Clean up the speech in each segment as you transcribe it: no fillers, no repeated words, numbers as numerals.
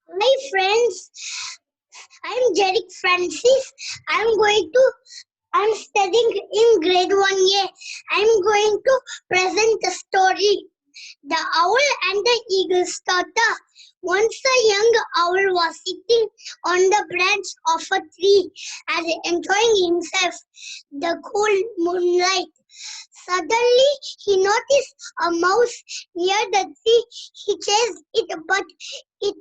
Hi friends, I'm Jerick Francis. I'm studying in grade 1A. I'm going to present the story The Owl and the Eagle's Daughter. Once a young owl was sitting on the branch of a tree and enjoying himself the cool moonlight. Suddenly, he noticed a mouse near the tree. He chased it, but it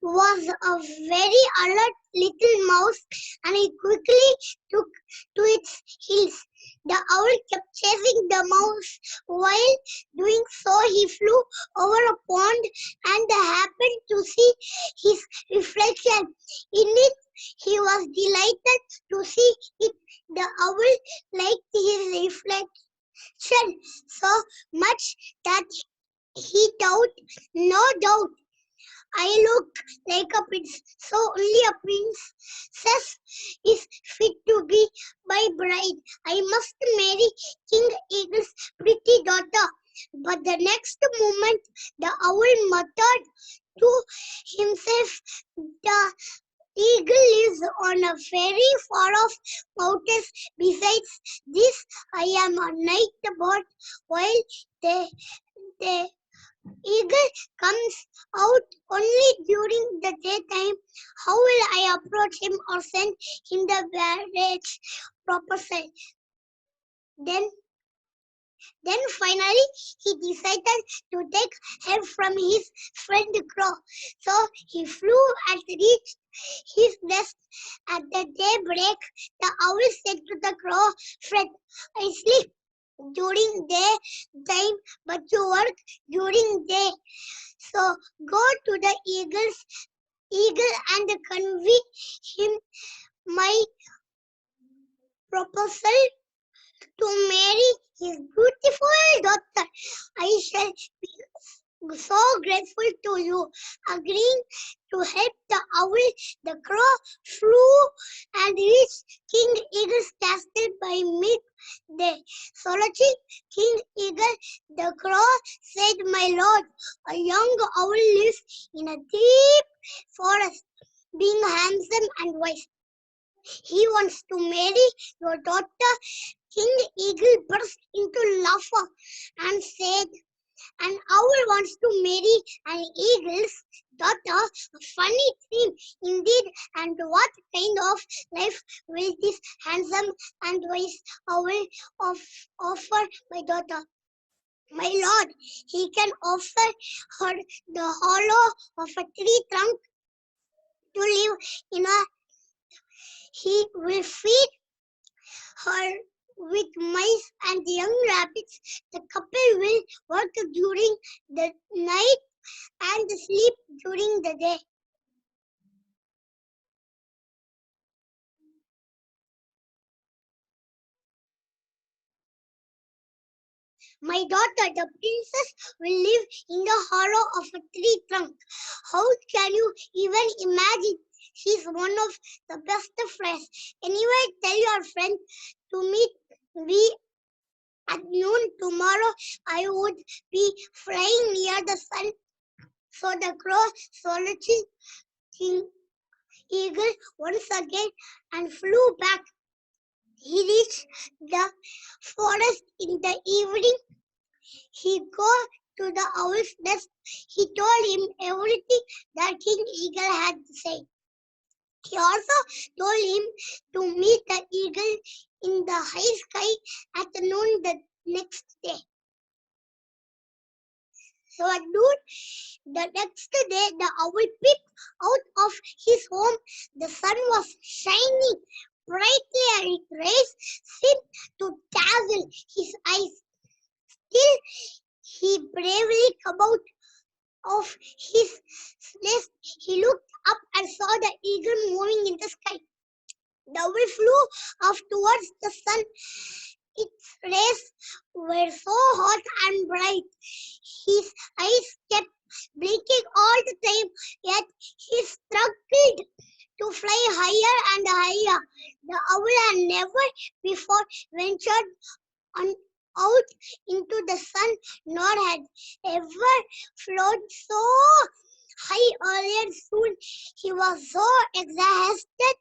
was a very alert little mouse and it quickly took to its heels. The owl kept chasing the mouse. While doing so, he flew over a pond and happened to see his reflection in it. He was delighted to see it. The owl liked his reflection so much that he thought, no doubt, I look like a prince, so only a princess is fit to be my bride. I must marry King Eagle's pretty daughter. But the next moment, the owl muttered to himself, the eagle lives on a very far off mountain. Besides this, I am a night bird, while the eagle comes out only during the daytime. How will I approach him or send him the marriage proposal? Then, then finally, he decided to take help from his friend Crow. So he flew and reached his nest at the daybreak. The owl said to the crow, "Friend, I sleep during daytime, but you work during day. So go to the eagle and convey him my proposal to marry his beautiful daughter. I shall be so grateful to you." Agreeing to help the owl, the crow flew and reached King Eagle's castle by midday. Saluting King Eagle, the crow said, "My lord, a young owl lives in a deep forest, being handsome and wise. He wants to marry your daughter." King Eagle burst into laughter and said, "An owl wants to marry an eagle's daughter? A funny thing indeed. And what kind of life will this handsome and wise owl offer my daughter? My lord, he can offer her the hollow of a tree trunk to live in a. He will feed her with mice and young rabbits. The couple will work during the night and sleep during the day." My daughter, the princess, will live in the hollow of a tree trunk. How can you even imagine? She's one of the best friends. Anyway, tell your friend to meet me at noon tomorrow. I would be flying near the sun. So the crow saluted King Eagle once again and flew back. He reached the forest in the evening. He go to the owl's nest. He told him everything that King Eagle had to say. He also told him to meet the eagle in the high sky at noon the next day. So at noon the next day, the owl peeped out of his home. The sun was shining brightly and its rays seemed to dazzle his eyes. Still, he bravely came out of his nest. He looked up and saw the eagle moving in the sky. The owl flew off towards the sun. Its rays were so hot and bright. His eyes kept blinking all the time, yet he struggled to fly higher and higher. The owl had never before ventured on out into the sun, nor had ever flown so high early and soon he was so exhausted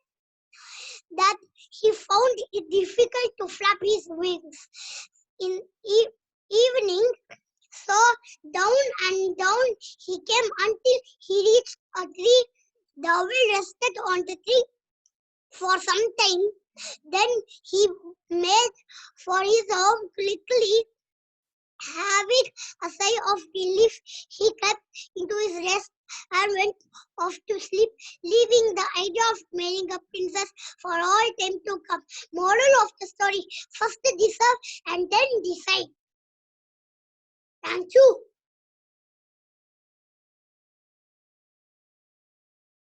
that he found it difficult to flap his wings. In evening, so down and down he came until he reached a tree. The owl rested on the tree for some time. Then he made for his home quickly. Having a sigh of relief, he crept into his rest and went off to sleep, leaving the idea of marrying a princess for all time to come. Moral of the story: first deserve and then decide. Thank you.